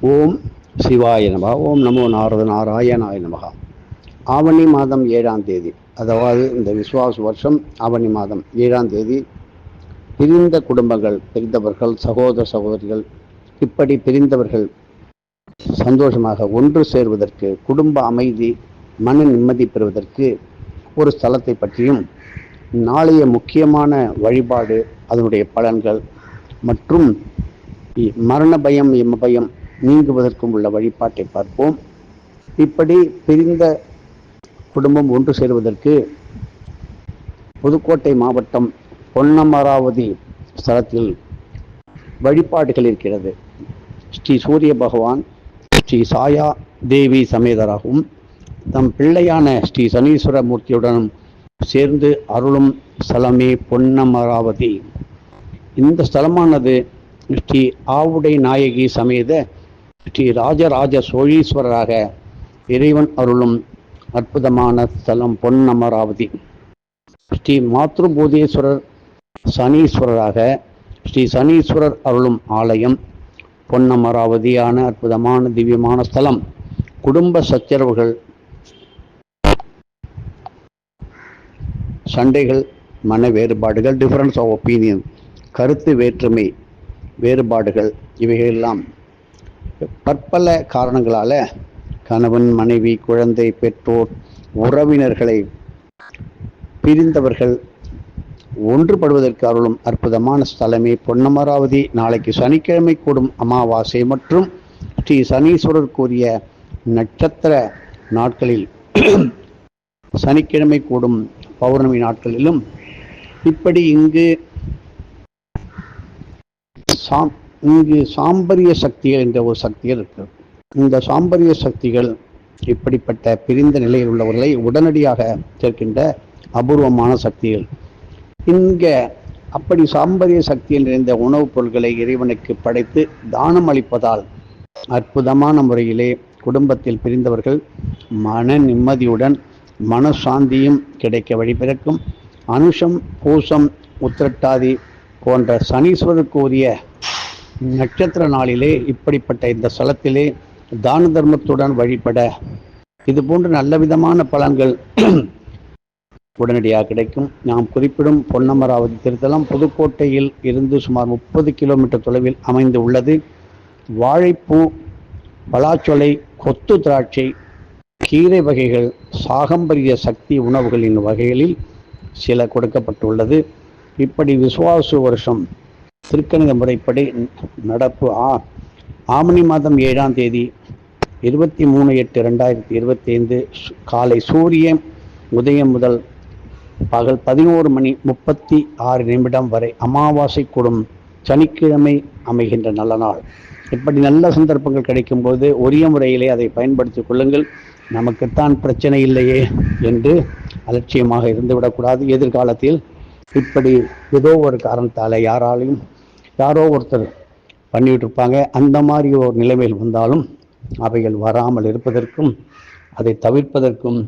ஓம் சிவாய நமகா. ஓம் நமோ நாரத நாராயணாய நமகா. ஆவணி மாதம் 7ஆம் தேதி, அதாவது இந்த விஸ்வாச வருஷம் ஆவணி மாதம் 7ஆம் தேதி, பிரிந்த குடும்பங்கள், பிரிந்தவர்கள், சகோதர சகோதரிகள், இப்படி பிரிந்தவர்கள் சந்தோஷமாக ஒன்று சேர்வதற்கு, குடும்ப அமைதி, மன நிம்மதி பெறுவதற்கு ஒரு ஸ்தலத்தை பற்றியும், நாளைய முக்கியமான வழிபாடு, அதனுடைய பலன்கள் மற்றும் மரண பயம், எம பயம் நீங்குவதற்கும் உள்ள வழிபாட்டை பார்ப்போம். இப்படி பிரிந்த குடும்பம் ஒன்று சேருவதற்கு புதுக்கோட்டை மாவட்டம் பொன்னமராவதி ஸ்தலத்தில் வழிபாடுகள் இருக்கிறது. ஸ்ரீ சூரிய பகவான் ஸ்ரீ சாயா தேவி சமேதராகவும் தம் பிள்ளையான ஸ்ரீ சனீஸ்வர மூர்த்தியுடனும் சேர்ந்து அருளும் ஸ்தலமே பொன்னமராவதி. இந்த ஸ்தலமானது ஸ்ரீ ஆவுடை நாயகி சமேத ஸ்ரீ ராஜராஜ சோழீஸ்வரராக இறைவன் அருளும் அற்புதமான ஸ்தலம் பொன்னமராவதி. ஸ்ரீ மாத்ருபூதேஸ்வரர் சனீஸ்வரராக ஸ்ரீ சனீஸ்வரர் அருளும் ஆலயம் பொன்னமராவதியான அற்புதமான திவ்யமான ஸ்தலம். குடும்ப சச்சரவுகள், சண்டைகள், மன வேறுபாடுகள், டிஃபரன்ஸ் ஆஃப் ஒப்பீனியன், கருத்து வேற்றுமை, வேறுபாடுகள், இவைகளெல்லாம் பற்பல காரணங்களால கணவன், மனைவி, குழந்தை, பெற்றோர், உறவினர்களை பிரிந்தவர்கள் ஒன்றுபடுவதற்கு அருளும் அற்புதமான ஸ்தலமே பொன்னமராவதி. நாளைக்கு சனிக்கிழமை கூடும் அமாவாசை மற்றும் ஸ்ரீ சனீஸ்வரர் கூறிய நட்சத்திர நாட்களில் சனிக்கிழமை கூடும் பௌர்ணமி நாட்களிலும் இப்படி இங்கு சாம்பரிய சக்திகள் என்ற ஒரு சக்திகள் இருக்கிறது. இந்த சாம்பரிய சக்திகள் இப்படிப்பட்ட பிரிந்த நிலையில் உள்ளவர்களை உடனடியாக சேர்க்கின்ற அபூர்வமான சக்திகள். இங்க அப்படி சாம்பரிய சக்தியில் நிறைந்த உணவுப் பொருட்களை இறைவனுக்கு படைத்து தானம் அளிப்பதால் அற்புதமான முறையிலே குடும்பத்தில் பிரிந்தவர்கள் மன நிம்மதியுடன் மனசாந்தியும் கிடைக்க வழிபிறக்கும். அனுஷம், பூசம், உத்திரட்டாதி போன்ற சனீஸ்வரருக்கு உரிய நட்சத்திர நாளிலே இப்படிப்பட்ட இந்த ஸ்தலத்திலே தான தர்மத்துடன் வழிபட இது போன்ற நல்ல விதமான பலன்கள் உடனடியாக கிடைக்கும். நாம் குறிப்பிடும் பொன்னமராவதி திருத்தலம் புதுக்கோட்டையில் இருந்து சுமார் 30 கிலோமீட்டர் தொலைவில் அமைந்து உள்ளது. வாழைப்பூ, பலாச்சொலை, கொத்து திராட்சை, கீரை வகைகள், சாகம்பரிய சக்தி உணவுகளின் வகைகளில் சில கொடுக்கப்பட்டுள்ளது. இப்படி விசுவாச வருஷம் திருக்கணித முறைப்படி நடப்பு ஆவணி மாதம் 7ஆம் தேதி 23/8/2025 காலை சூரிய உதயம் முதல் பகல் 11:36 வரை அமாவாசை கூடும் சனிக்கிழமை அமைகின்ற நல்ல நாள். இப்படி நல்ல சந்தர்ப்பங்கள் கிடைக்கும் போது உரிய முறையிலே அதை பயன்படுத்திக் கொள்ளுங்கள். நமக்குத்தான் பிரச்சனை இல்லையே என்று அலட்சியமாக இருந்துவிடக்கூடாது. எதிர்காலத்தில் இப்படி ஏதோ ஒரு காரணத்தால் யாரோ ஒருத்தர் பண்ணிட்டு இருப்பாங்க. அந்த மாதிரி ஒரு நிலைமையில் வந்தாலும் அவைகள் வராமல் இருப்பதற்கும் அதை தவிர்ப்பதற்கும்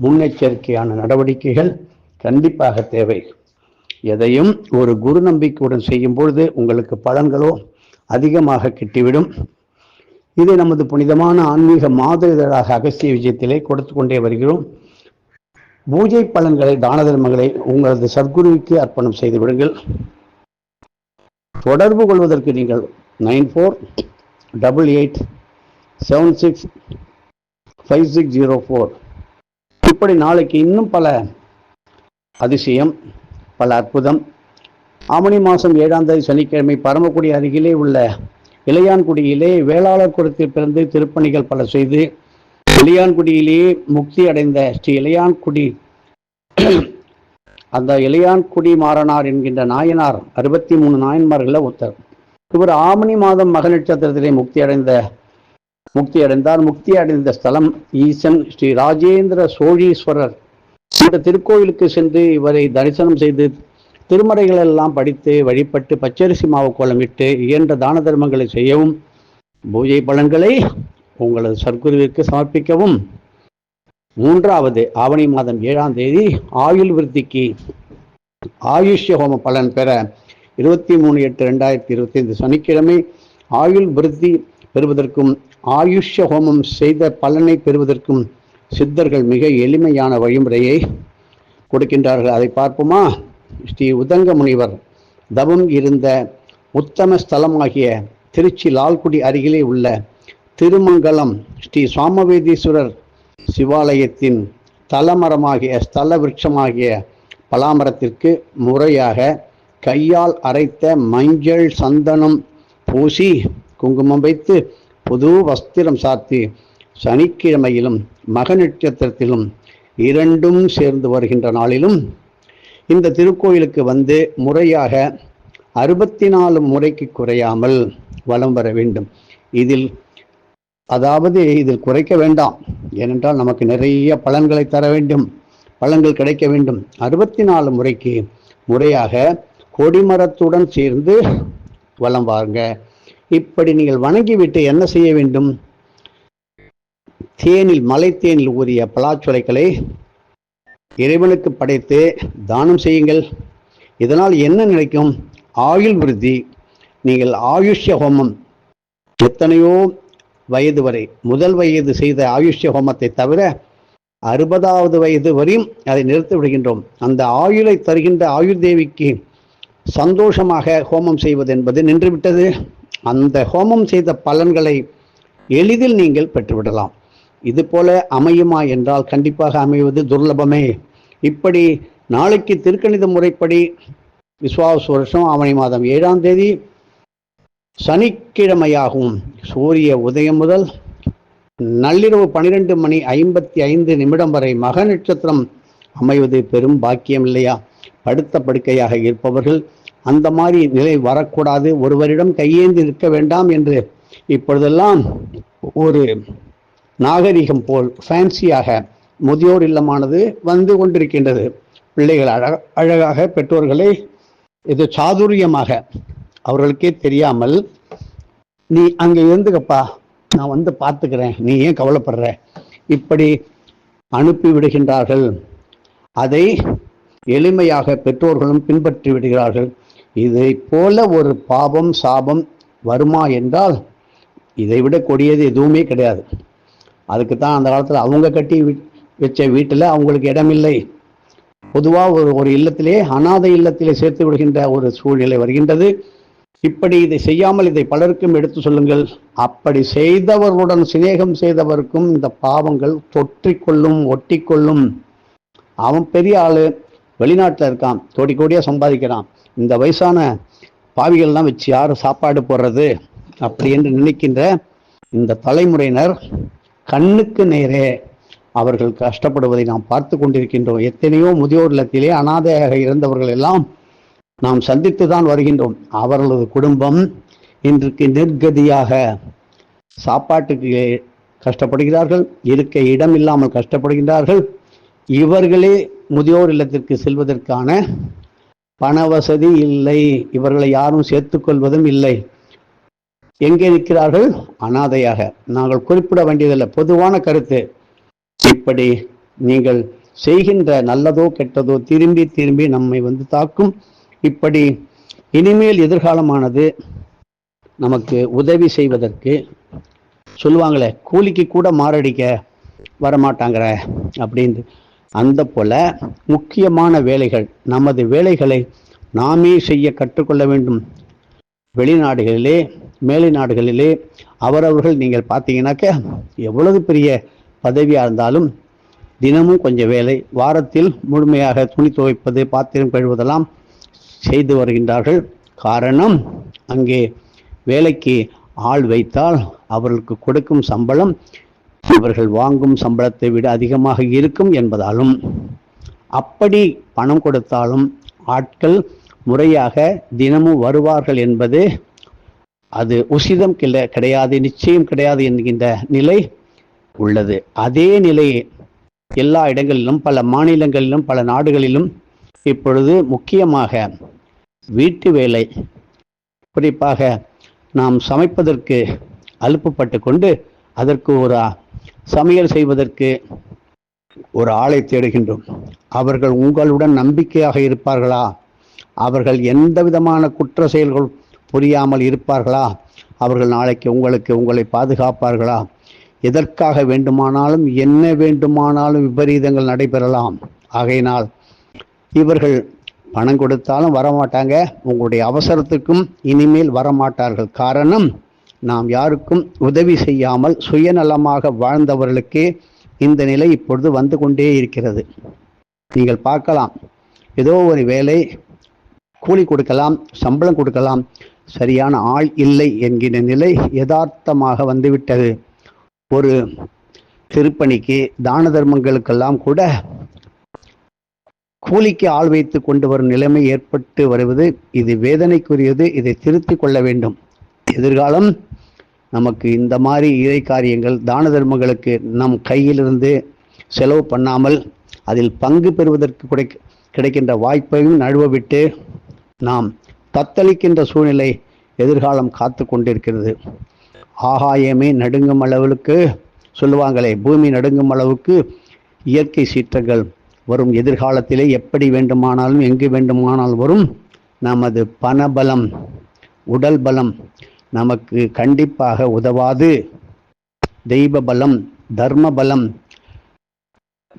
முன்னெச்சரிக்கையான நடவடிக்கைகள் கண்டிப்பாக தேவை. எதையும் ஒரு குரு நம்பிக்கையுடன் செய்யும் பொழுது உங்களுக்கு பலன்களோ அதிகமாக கிட்டிவிடும். இதை நமது புனிதமான ஆன்மீக மாத இதழாக அகஸ்திய விஜயத்திலே கொடுத்து கொண்டே வருகிறோம். பூஜை பலன்களை, தான தர்மங்களை உங்களது சத்குருவுக்கு அர்ப்பணம் செய்து விடுங்கள். தொடர்பு கொள்வதற்கு நீங்கள் 9488765604. இப்படி நாளைக்கு இன்னும் பல அதிசயம், பல அற்புதம். ஆவணி மாதம் 7ஆம் தேதி சனிக்கிழமை பரமக்குடி அருகிலே உள்ள இளையான்குடியிலே வேளாளர் குலத்தில் பிறந்து திருப்பணிகள் பல செய்து இளையான்குடியிலேயே முக்தி அடைந்த ஸ்ரீ இளையான்குடி அந்த இளையான்குடி மாறனார் என்கின்ற நாயனார் 63 நாயன்மார்கள் ஒருத்தர். இவர் ஆவணி மாதம் மக நட்சத்திரத்திலே முக்தி அடைந்தார். முக்தி அடைந்த ஸ்தலம் ஈசன் ஸ்ரீ ராஜேந்திர சோழீஸ்வரர். இந்த திருக்கோயிலுக்கு சென்று இவரை தரிசனம் செய்து திருமறைகள் எல்லாம் படித்து வழிபட்டு பச்சரிசி மாவு கோலமிட்டு இயன்ற தான தர்மங்களை செய்யவும், பூஜை பலன்களை உங்களது சற்குருவிற்கு சமர்ப்பிக்கவும். 3வது ஆவணி மாதம் 7ஆம் தேதி ஆயுள் விருத்திக்கு ஆயுஷ்ய ஹோம பலன் பெற 23/8/2025 சனிக்கிழமை ஆயுள் விருத்தி பெறுவதற்கும் ஆயுஷ்ய ஹோமம் செய்த பலனை பெறுவதற்கும் சித்தர்கள் மிக எளிமையான வழிமுறையை கொடுக்கின்றார்கள். அதை பார்ப்போமா? ஸ்ரீ உதங்க முனிவர் தவம் இருந்த உத்தம ஸ்தலமாகிய திருச்சி லால்குடி அருகிலே உள்ள திருமங்கலம் ஸ்ரீ சாமவேதீஸ்வரர் சிவாலயத்தின் தலமரமாகிய ஸ்தல விருட்சமாகிய பலாமரத்திற்கு முறையாக கையால் அரைத்த மஞ்சள் சந்தனம் பூசி குங்குமம் வைத்து புது வஸ்திரம் சாத்தி சனிக்கிழமையிலும் மக நட்சத்திரத்திலும் இரண்டும் சேர்ந்து வருகின்ற நாளிலும் இந்த திருக்கோயிலுக்கு வந்து முறையாக 64 முறைக்கு குறையாமல் வலம் வர வேண்டும். இதில் குறைக்க வேண்டாம். ஏனென்றால் நமக்கு நிறைய பலன்களை தர வேண்டும், பலன்கள் கிடைக்க வேண்டும். 64 முறைக்கு முறையாக கொடிமரத்துடன் சேர்ந்து வலம் வாருங்க. இப்படி நீங்கள் வணங்கிவிட்டு என்ன செய்ய வேண்டும்? மலை தேனில் ஊறிய பலாச்சுளைகளை இறைவனுக்கு படைத்து தானம் செய்யுங்கள். இதனால் என்ன நினைக்கும்? ஆயுள் விருத்தி. நீங்கள் ஆயுஷ்ய ஹோமம் எத்தனையோ வயது வரை, முதல் வயது செய்த ஆயுஷ்ய ஹோமத்தை தவிர 60வது வயது வரையும் அதை நிறுத்தி விடுகின்றோம். அந்த ஆயுளை தருகின்ற ஆயுள் தேவிக்கு சந்தோஷமாக ஹோமம் செய்வது என்பது நின்றுவிட்டது. அந்த ஹோமம் செய்த பலன்களை எளிதில் நீங்கள் பெற்றுவிடலாம். இது போல அமையுமா என்றால் கண்டிப்பாக அமைவது துர்லபமே. இப்படி நாளைக்கு திருக்கணித முறைப்படி விஸ்வாவச வருஷம் ஆவணி மாதம் 7ஆம் தேதி சனிக்கிழமையாகும். சூரிய உதயம் முதல் நள்ளிரவு 12:55 வரை மக நட்சத்திரம் அமைவது பெரும் பாக்கியம் இல்லையா? படுத்த படுக்கையாக இருப்பவர்கள் அந்த மாதிரி நிலை வரக்கூடாது. ஒருவரிடம் கையேந்தி நிற்க வேண்டாம் என்று இப்பொழுதெல்லாம் ஒரு நாகரிகம் போல் ஃபேன்சியாக முதியோர் இல்லமானது வந்து கொண்டிருக்கின்றது. பிள்ளைகள் அழகாக பெற்றோர்களை இது சாதுரியமாக அவர்களுக்கே தெரியாமல், நீ அங்கே இருந்துக்கப்பா, நான் வந்து பார்த்துக்கிறேன், நீ ஏன் கவலைப்படுற, இப்படி அனுப்பி விடுகின்றார்கள். அதை எளிமையாக பெற்றோர்களும் பின்பற்றி விடுகிறார்கள். இதை போல ஒரு பாவம் சாபம் வருமா என்றால் இதைவிட கொடியது எதுவுமே கிடையாது. அதுக்கு தான் அந்த காலத்தில் அவங்க கட்டி வச்ச வீட்டில் அவங்களுக்கு இடமில்லை. பொதுவாக ஒரு இல்லத்திலே அநாதை இல்லத்திலே சேர்த்து விடுகின்ற ஒரு சூழ்நிலை வருகின்றது. இப்படி இதை செய்யாமல் இதை பலருக்கும் எடுத்து சொல்லுங்கள். அப்படி செய்தவர்களுடன் சிநேகம் செய்தவருக்கும் இந்த பாவங்கள் தொற்றிக்கொள்ளும், ஒட்டிக்கொள்ளும். அவன் பெரிய ஆளு, வெளிநாட்டில் இருக்கான், கோடி கோடியாக சம்பாதிக்கிறான், இந்த வயசான பாவிகள்லாம் வச்சு யார் சாப்பாடு போடுறது அப்படி என்று நினைக்கின்ற இந்த தலைமுறையினர் கண்ணுக்கு நேரே அவர்கள் கஷ்டப்படுவதை நாம் பார்த்து கொண்டிருக்கின்றோம். எத்தனையோ முதியோர் இல்லத்திலே அனாதையாக இருந்தவர்கள் எல்லாம் நாம் சந்தித்து தான் வருகின்றோம். அவர்களது குடும்பம் இன்றைக்கு நிர்கதியாக சாப்பாட்டுக்கு கஷ்டப்படுகிறார்கள், இருக்க இடம் இல்லாமல் கஷ்டப்படுகின்றார்கள். இவர்களே முதியோர் இல்லத்திற்கு செல்வதற்கான பண வசதி இல்லை, இவர்களை யாரும் சேர்த்துக்கொள்வதும் இல்லை. எங்கே நிற்கிறார்கள்? அனாதையாக. நாங்கள் குறிப்பிட வேண்டியதில்லை, பொதுவான கருத்து. இப்படி நீங்கள் செய்கின்ற நல்லதோ கெட்டதோ திரும்பி திரும்பி நம்மை வந்து தாக்கும். இப்படி இனிமேல் எதிர்காலமானது நமக்கு உதவி செய்வதற்கு சொல்லுவாங்களே, கூலிக்கு கூட மாரடிக்க வரமாட்டாங்கிற அப்படின்னு. அந்த போல முக்கியமான வேலைகள், நமது வேலைகளை நாமே செய்ய கற்றுக்கொள்ள வேண்டும். வெளிநாடுகளிலே மேலை நாடுகளிலே அவரவர்கள் நீங்கள் பார்த்தீங்கன்னாக்க எவ்வளவு பெரிய பதவியாக இருந்தாலும் தினமும் கொஞ்சம் வேலை, வாரத்தில் முழுமையாக துணி துவைப்பது, பாத்திரம் கழுவதெல்லாம் செய்து வருகின்றார்கள். காரணம், அங்கே வேலைக்கு ஆள் வைத்தால் அவர்களுக்கு கொடுக்கும் சம்பளம் இவர்கள் வாங்கும் சம்பளத்தை விட அதிகமாக இருக்கும் என்பதாலும், அப்படி பணம் கொடுத்தாலும் ஆட்கள் முறையாக தினமும் வருவார்கள் என்பது அது உசிதம் கிடையாது, நிச்சயம் கிடையாது என்கின்ற நிலை உள்ளது. அதே நிலையை எல்லா இடங்களிலும், பல மாநிலங்களிலும், பல நாடுகளிலும் இப்பொழுது முக்கியமாக வீட்டு வேலை, குறிப்பாக நாம் சமைப்பதற்கு அலுப்புப்பட்டு கொண்டு அதற்கு ஒரு சமையல் செய்வதற்கு ஒரு ஆளை தேடுகின்றோம். அவர்கள் உங்களுடன் நம்பிக்கையாக இருப்பார்களா? அவர்கள் எந்த விதமான குற்ற செயல்கள் புரியாமல் இருப்பார்களா? அவர்கள் நாளைக்கு உங்களை பாதுகாப்பார்களா? எதற்காக வேண்டுமானாலும் என்ன வேண்டுமானாலும் விபரீதங்கள் நடைபெறலாம். ஆகையினால் இவர்கள் பணம் கொடுத்தாலும் வரமாட்டாங்க, உங்களுடைய அவசரத்துக்கும் இனிமேல் வரமாட்டார்கள். காரணம், நாம் யாருக்கும் உதவி செய்யாமல் சுயநலமாக வாழ்ந்தவர்களுக்கே இந்த நிலை இப்பொழுது வந்து கொண்டே இருக்கிறது. நீங்கள் பார்க்கலாம், ஏதோ ஒரு வேலை, கூலி கொடுக்கலாம், சம்பளம் கொடுக்கலாம், சரியான ஆள் இல்லை என்கிற நிலை யதார்த்தமாக வந்துவிட்டது. ஒரு திருப்பணிக்கு, தான தர்மங்களுக்கெல்லாம் கூட கூலிக்கு ஆள் வைத்து கொண்டு வரும் நிலைமை ஏற்பட்டு வருவது இது வேதனைக்குரியது. இதை திருத்திக் கொள்ள வேண்டும். எதிர்காலம் நமக்கு இந்த மாதிரி இறை காரியங்கள், தான தர்மங்களுக்கு நம் கையிலிருந்து செலவு பண்ணாமல் அதில் பங்கு பெறுவதற்கு கிடைக்கின்ற வாய்ப்பையும் நழுவ விட்டு நாம் தத்தளிக்கின்ற சூழ்நிலை எதிர்காலம் காத்து கொண்டிருக்கிறது. ஆகாயமே நடுங்கும் அளவுக்கு சொல்லுவாங்களே, பூமி நடுங்கும் அளவுக்கு இயற்கை சீற்றங்கள் வரும். எதிர்காலத்திலே எப்படி வேண்டுமானாலும் எங்கு வேண்டுமானாலும் வரும். நமது பணபலம், உடல் பலம் நமக்கு கண்டிப்பாக உதவாது. தெய்வ பலம், தர்ம பலம்,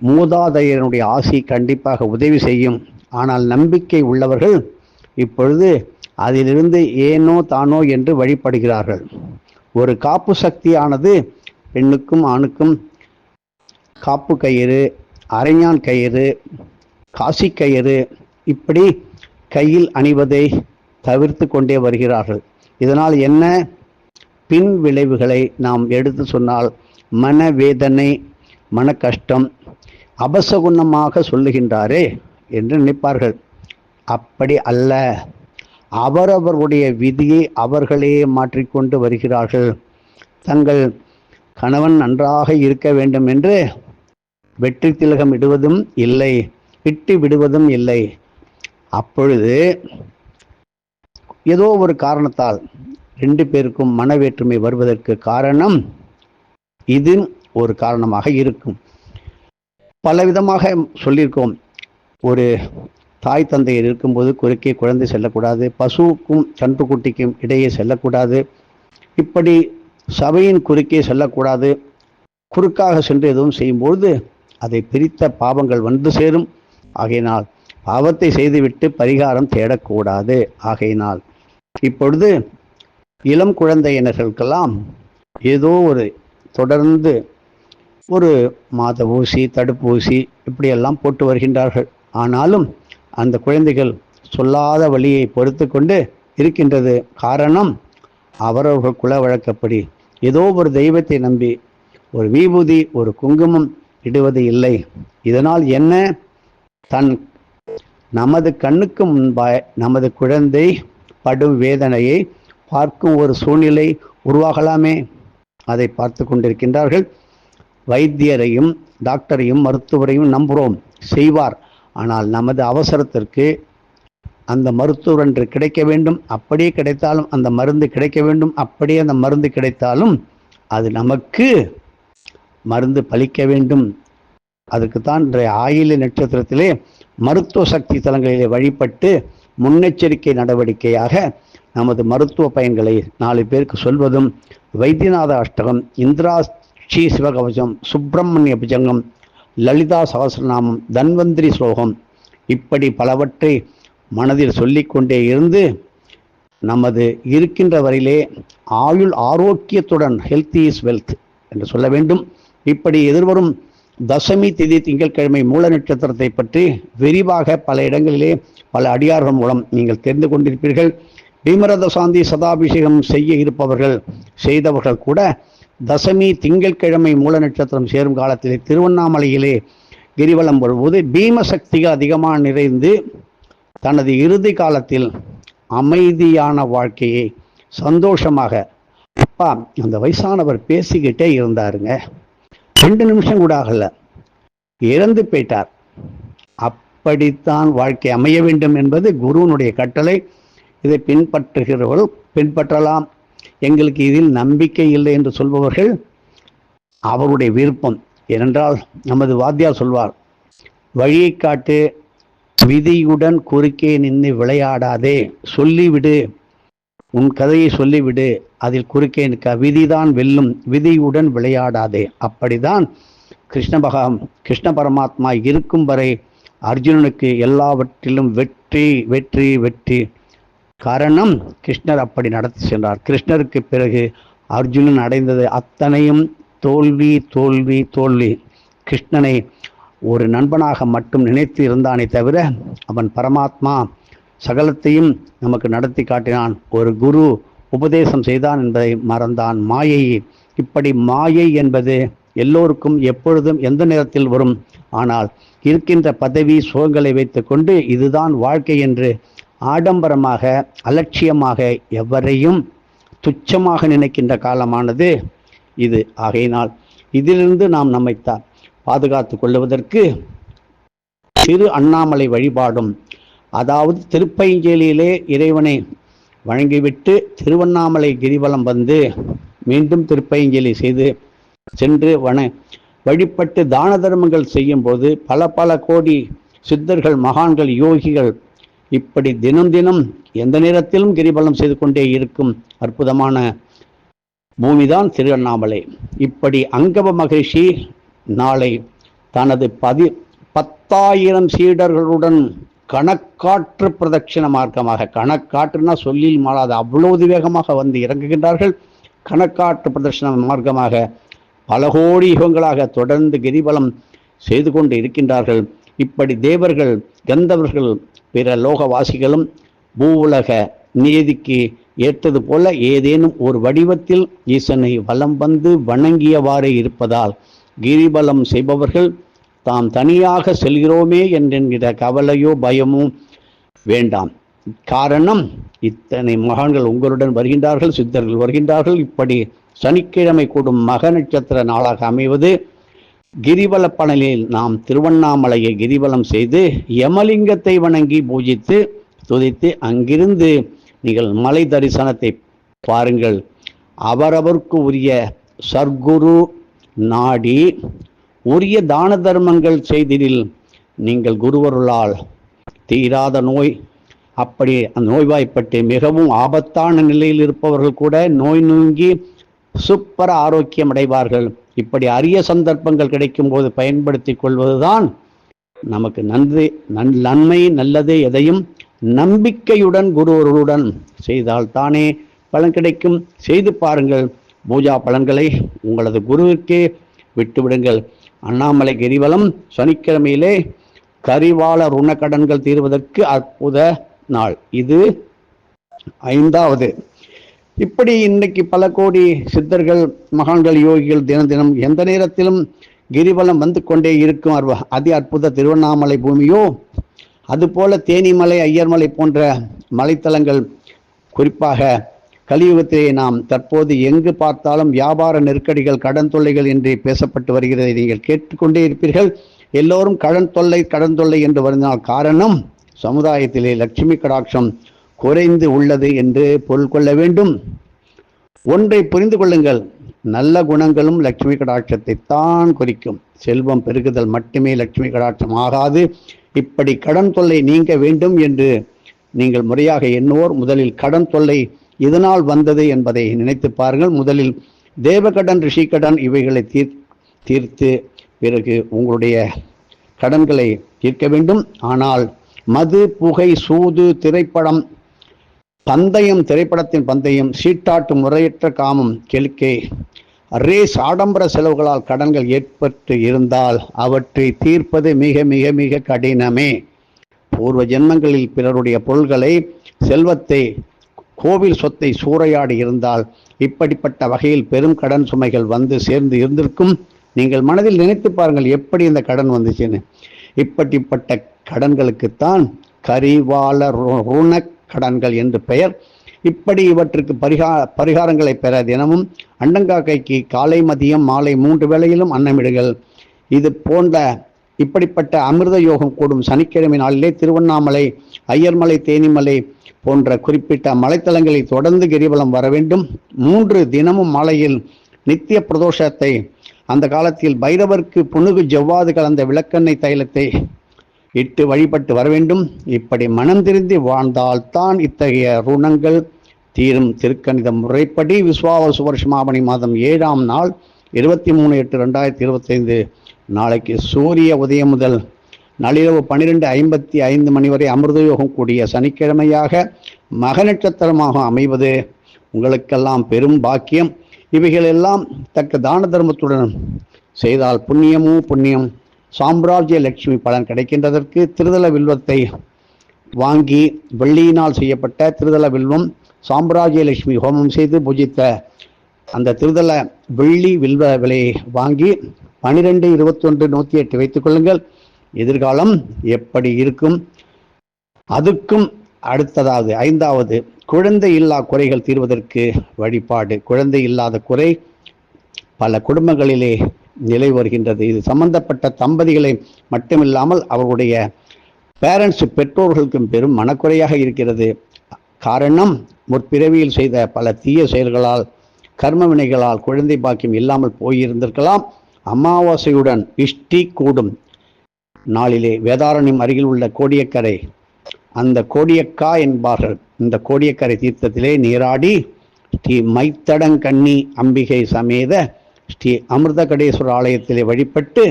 மூதாதையனுடைய ஆசி கண்டிப்பாக உதவி செய்யும். ஆனால் நம்பிக்கை உள்ளவர்கள் இப்பொழுது அதிலிருந்து ஏனோ தானோ என்று வழிபடுகிறார்கள். ஒரு காப்பு சக்தியானது பெண்ணுக்கும் ஆணுக்கும் காப்பு கயிறு, அரைஞான் கயிறு, காசி கயிறு இப்படி கையில் அணிவதை தவிர்த்து கொண்டே வருகிறார்கள். இதனால் என்ன பின் விளைவுகளை நாம் எடுத்து சொன்னால் மனவேதனை, மன கஷ்டம், அபசகுணமாக சொல்லுகின்றாரே என்று நினைப்பார்கள். அப்படி அல்ல. அவரவர்களுடைய விதியை அவர்களே மாற்றிக்கொண்டு வருகிறார்கள். தங்கள் கணவன் நன்றாக இருக்க வேண்டும் என்று வெற்றி திலகம் இடுவதும் இல்லை, இட்டு விடுவதும் இல்லை. அப்பொழுது ஏதோ ஒரு காரணத்தால் 2 பேருக்கும் மனவேற்றுமை வருவதற்கு காரணம் இது ஒரு காரணமாக இருக்கும். பலவிதமாக சொல்லியிருக்கோம். ஒரு தாய் தந்தையர் இருக்கும்போது குறுக்கே குழந்தை செல்லக்கூடாது, பசுவுக்கும் கன்றுக்குட்டிக்கும் இடையே செல்லக்கூடாது, இப்படி சபையின் குறுக்கே செல்லக்கூடாது. குறுக்காக சென்று எதுவும் செய்யும்பொழுது அதை பிரித்த பாவங்கள் வந்து சேரும். ஆகையினால் பாவத்தை செய்துவிட்டு பரிகாரம் தேடக்கூடாது. ஆகையினால் இப்பொழுது இளம் குழந்தையினர்களுக்கெல்லாம் ஏதோ ஒரு தொடர்ந்து ஒரு மாத ஊசி, தடுப்பூசி இப்படியெல்லாம் போட்டு வருகின்றார்கள். ஆனாலும் அந்த குழந்தைகள் சொல்லாத வழியை பொறுத்து கொண்டு இருக்கின்றது. காரணம், அவரவர்கள் குல வழக்கப்படி ஏதோ ஒரு தெய்வத்தை நம்பி ஒரு விபூதி, ஒரு குங்குமம் இடுவது இல்லை. இதனால் என்ன, நமது கண்ணுக்கு முன்பாய் நமது குழந்தை படும் வேதனையை பார்க்கும் ஒரு சூழ்நிலை உருவாகலாமே, அதை பார்த்து கொண்டிருக்கின்றார்கள். வைத்தியரையும் டாக்டரையும் மருத்துவரையும் நம்புகிறோம், செய்வார். ஆனால் நமது அவசரத்திற்கு அந்த மருத்துவர் என்று கிடைக்க வேண்டும். அப்படியே கிடைத்தாலும் அந்த மருந்து கிடைக்க வேண்டும். அப்படியே அந்த மருந்து கிடைத்தாலும் அது நமக்கு மருந்து பலிக்க வேண்டும். அதுக்குத்தான் இன்றைய ஆயில்ய நட்சத்திரத்திலே மருத்துவ சக்தி தலங்களிலே வழிபட்டு முன்னெச்சரிக்கை நடவடிக்கையாக நமது மருத்துவ பயன்களை 4 பேருக்கு சொல்வதும், வைத்தியநாத அஷ்டகம், இந்திராட்சி சிவகவசம், சுப்பிரமணிய புஜங்கம், லலிதா சகஸ்ரநாமம், தன்வந்திரி ஸ்லோகம் இப்படி பலவற்றை மனதில் சொல்லிக்கொண்டே இருந்து நமது இருக்கின்ற வரையிலே ஆயுள் ஆரோக்கியத்துடன், ஹெல்த் இஸ் வெல்த் என்று சொல்ல வேண்டும். இப்படி எதிர்வரும் தசமி திதி திங்கட்கிழமை மூல நட்சத்திரத்தை பற்றி விரிவாக பல இடங்களிலே பல அடியார்கள் மூலம் நீங்கள் தெரிந்து கொண்டிருப்பீர்கள். பீமரத சாந்தி சதாபிஷேகம் செய்ய இருப்பவர்கள், செய்தவர்கள் கூட தசமி திங்கட்கிழமை மூல நட்சத்திரம் சேரும் காலத்திலே திருவண்ணாமலையிலே கிரிவலம் வரும்போது பீமசக்திகள் அதிகமாக நிறைந்து தனது இறுதி காலத்தில் அமைதியான வாழ்க்கையை சந்தோஷமாக, அப்பா அந்த வயசானவர் பேசிக்கிட்டே இருந்தாருங்க, 2 நிமிஷம் கூட ஆகல, இறந்து போயிட்டார். அப்படித்தான் வாழ்க்கை அமைய வேண்டும் என்பது குருவனுடைய கட்டளை. இதை பின்பற்றுகிறவர்கள் பின்பற்றலாம். எங்களுக்கு இதில் நம்பிக்கை இல்லை என்று சொல்பவர்கள் அவருடைய விருப்பம். ஏனென்றால் நமது வாத்தியார் சொல்வார், வழியை காட்டு, விதியுடன் குறுக்கே நின்று விளையாடாதே, சொல்லிவிடு, உன் கதையை சொல்லிவிடு, அதில் குறுக்கே நிற்க, விதிதான் வெல்லும், விதியுடன் விளையாடாதே. அப்படிதான் கிருஷ்ண பரமாத்மா இருக்கும் வரை அர்ஜுனனுக்கு எல்லாவற்றிலும் வெற்றி வெற்றி வெற்றி. காரணம், கிருஷ்ணர் அப்படி நடத்தி சென்றார். கிருஷ்ணருக்கு பிறகு அர்ஜுனன் அடைந்தது அத்தனையும் தோல்வி தோல்வி தோல்வி. கிருஷ்ணனை ஒரு நண்பனாக மட்டும் நினைத்து இருந்தானே தவிர, அவன் பரமாத்மா சகலத்தையும் நமக்கு நடத்தி காட்டினான். ஒரு குரு உபதேசம் செய்தான் என்பதை மறந்தான். மாயை, இப்படி மாயை என்பது எல்லோருக்கும் எப்பொழுதும் எந்த நேரத்தில் வரும். ஆனால் இருக்கின்ற பதவி சுகங்களை வைத்துக்கொண்டு இதுதான் வாழ்க்கை என்று ஆடம்பரமாக அலட்சியமாக எவரையும் துச்சமாக நினைக்கின்ற காலமானது இது. ஆகையினால் இதிலிருந்து நாம் நம்மை பாதுகாத்து கொள்ளுவதற்கு திரு அண்ணாமலை வழிபாடும், அதாவது திருப்பைஞ்சேலியிலே இறைவனை வழங்கிவிட்டு திருவண்ணாமலை கிரிவலம் வந்து மீண்டும் திருப்பைஞ்சேலி செய்து சென்று வழிபட்டு தான தர்மங்கள் செய்யும் போது பல பல கோடி சித்தர்கள், மகான்கள், யோகிகள் இப்படி தினம் தினம் எந்த நேரத்திலும் கிரிவலம் செய்து கொண்டே இருக்கும் அற்புதமான பூமிதான் திருவண்ணாமலை. இப்படி அங்கவ மகிழ்ச்சி நாளை தனது 10,000 சீடர்களுடன் கணக்காற்று பிரதட்சிண மார்க்கமாக, கணக்காற்றுனா சொல்லில் மாறாத அவ்வளவு வேகமாக வந்து இறங்குகின்றார்கள். கணக்காற்று பிரதட்சிண மார்க்கமாக பல கோடி யுகங்களாக தொடர்ந்து கிரிவலம் செய்து கொண்டு இருக்கின்றார்கள். இப்படி தேவர்கள், கந்தவர்கள், பிற லோகவாசிகளும் பூவுலக நீதிக்கு ஏற்றது போல ஏதேனும் ஒரு வடிவத்தில் ஈசனை வலம் வந்து வணங்கியவாறே இருப்பதால் கிரிவலம் செய்பவர்கள் தாம் தனியாக செல்கிறோமே என்கிற கவலையோ பயமோ வேண்டாம். காரணம், இத்தனை மகான்கள் உங்களுடன் வருகின்றார்கள், சித்தர்கள் வருகின்றார்கள். இப்படி சனிக்கிழமை கூடும் மக நட்சத்திர நாளாக அமைவது, கிரிவல பணலில் நாம் திருவண்ணாமலையை கிரிவலம் செய்து யமலிங்கத்தை வணங்கி பூஜித்து துதித்து அங்கிருந்து நீங்கள் மலை தரிசனத்தை பாருங்கள். அவரவருக்கு உரிய சர்க்குரு நாடி உரிய தான தர்மங்கள் செய்திடில் நீங்கள் குருவருளால் தீராத நோய், அப்படி அந்த நோய்வாய்ப்பட்டு மிகவும் ஆபத்தான நிலையில் இருப்பவர்கள் கூட நோய் நீங்கி சூப்பர ஆரோக்கியம் அடைவார்கள். இப்படி அரிய சந்தர்ப்பங்கள் கிடைக்கும் போது பயன்படுத்தி கொள்வதுதான் நமக்கு நன்மை நல்லது. எதையும் நம்பிக்கையுடன் குருவருடன் செய்தால் தானே பலன் கிடைக்கும். செய்து பாருங்கள். பூஜா பலன்களை உங்களது குருவிற்கே விட்டுவிடுங்கள். அண்ணாமலை கிரிவலம் சனிக்கிழமையிலே கரிவாள ருணக்கடன்கள் தீர்வதற்கு அற்புத நாள். இது 5வது. இப்படி இன்னைக்கு பல கோடி சித்தர்கள், மகான்கள், யோகிகள் தினம் தினம் எந்த நேரத்திலும் கிரிவலம் வந்து கொண்டே இருக்கும் அதி அற்புத திருவண்ணாமலை பூமியோ, அதுபோல தேனிமலை, ஐயர்மலை போன்ற மலைத்தலங்கள், குறிப்பாக கலியுகத்திலே நாம் தற்போது எங்கு பார்த்தாலும் வியாபார நெருக்கடிகள், கடன் தொல்லைகள் என்று பேசப்பட்டு வருகிறதை நீங்கள் கேட்டுக்கொண்டே இருப்பீர்கள். எல்லோரும் கடன் தொல்லை என்று வருந்தால் காரணம், சமுதாயத்திலே லட்சுமி கடாட்சம் குறைந்து உள்ளது என்று பொருள் கொள்ள வேண்டும். ஒன்றை புரிந்து கொள்ளுங்கள், நல்ல குணங்களும் லட்சுமி கடாட்சத்தை தான் குறிக்கும். செல்வம் பெருகுதல் மட்டுமே லட்சுமி கடாட்சம் ஆகாது. இப்படி கடன் தொல்லை நீங்க வேண்டும் என்று நீங்கள் முறையாக எண்ணுவோர் முதலில் கடன் தொல்லை இதனால் வந்தது என்பதை நினைத்து பாருங்கள். முதலில் தேவகடன், ரிஷிகடன் இவைகளை தீர்த்து பிறகு உங்களுடைய கடன்களை தீர்க்க வேண்டும். ஆனால் மது, புகை, சூது, திரைப்படம், திரைப்படத்தின் பந்தயம், சீட்டாட்டு, முறையற்ற காமம், கெழுக்கை, ரேஸ், ஆடம்பர செலவுகளால் கடன்கள் ஏற்பட்டு இருந்தால் அவற்றை தீர்ப்பது மிக மிக மிக கடினமே. பூர்வ ஜென்மங்களில் பிறருடைய பொருள்களை, செல்வத்தை, கோவில் சொத்தை சூறையாடி இருந்தால் இப்படிப்பட்ட வகையில் பெரும் கடன் சுமைகள் வந்து சேர்ந்து இருந்திருக்கும். நீங்கள் மனதில் நினைத்து பாருங்கள், எப்படி இந்த கடன் வந்துச்சுன்னு. இப்படிப்பட்ட கடன்களுக்குத்தான் கரிவாள ருண கடன்கள் என்று பெயர். இப்படி இவற்றுக்கு பரிகாரங்களை பெற தினமும் அண்டங்காக்கைக்கு காலை, மதியம், மாலை 3 வேளையிலும் அன்னமிடுங்கள். இது போன்ற இப்படிப்பட்ட அமிர்த யோகம் கூடும் சனிக்கிழமை நாளிலே திருவண்ணாமலை, ஐயர்மலை, தேனிமலை போன்ற குறிப்பிட்ட மலைத்தலங்களை தொடர்ந்து கிரிவலம் வர வேண்டும். 3 தினமும் மாலையில் நித்திய பிரதோஷத்தை, அந்த காலத்தில் பைரவருக்கு புனுகு ஜவ்வாது கலந்த விளக்கெண்ணெய் தைலத்தை இட்டு வழிபட்டு வர வேண்டும். இப்படி மனம் திருந்தி வாழ்ந்தால்தான் இத்தகைய ருணங்கள் தீரும். திருக்கணித முறைப்படி விஸ்வாவசு வருஷமாபணி மாதம் 7ஆம் நாள் 23/8/2025 நாளைக்கு சூரிய உதயம் முதல் நள்ளிரவு 12:55 மணி வரை அமிர்த யோகம் கூடிய சனிக்கிழமையாக மக நட்சத்திரமாக அமைவது உங்களுக்கெல்லாம் பெரும் பாக்கியம். இவைகளெல்லாம் தக்க தான தர்மத்துடன் செய்தால் புண்ணியம். சாம்ராஜ்ய லட்சுமி பலன் கிடைக்கின்றதற்கு திருதல வில்வத்தை வாங்கி வெள்ளியினால் செய்யப்பட்ட திருதல வில்வம் சாம்ராஜ்ய லட்சுமி ஹோமம் செய்து பூஜித்த அந்த திருதல வெள்ளி வில்வ விலையை வாங்கி 12/21/108 வைத்துக் கொள்ளுங்கள். எதிர்காலம் எப்படி இருக்கும்? அதுக்கும் அடுத்ததாவது 5வது குழந்தை இல்லா குறைகள் தீர்வதற்கு வழிபாடு. குழந்தை இல்லாத குறை பல குடும்பங்களிலே நிலை வருகின்றது. இது சம்பந்தப்பட்ட தம்பதிகளை மட்டுமில்லாமல் அவர்களுடைய பெற்றோர்களுக்கும் பெரும் மனக்குறையாக இருக்கிறது. காரணம், முற்பிறவியில் செய்த பல தீய செயல்களால் கர்ம வினைகளால் குழந்தை பாக்கியம் இல்லாமல் போயிருந்திருக்கலாம். அமாவாசையுடன் இஷ்டி கூடும் நாளிலே வேதாரண்யம் அருகில் உள்ள கோடியக்கரை, அந்த கோடியக்கா என்பார்கள், இந்த கோடியக்கரை தீர்த்தத்திலே நீராடி ஸ்ரீ மைத்தடங்கண்ணி அம்பிகை சமேத ஸ்ரீ அமிர்தகடேஸ்வரர் ஆலயத்திலே வழிபட்டு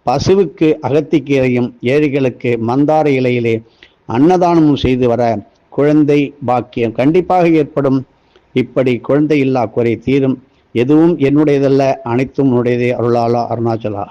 பசுவுக்கு அகத்திக்கீரையும் ஏழைகளுக்கு மந்தார இலையிலே அன்னதானமும் செய்து வர குழந்தை பாக்கியம் கண்டிப்பாக ஏற்படும். இப்படி குழந்தை இல்லா குறை தீரும். எதுவும் என்னுடையதல்ல, அனைத்தும் உன்னுடையதே. அருளாளா அருணாச்சலா.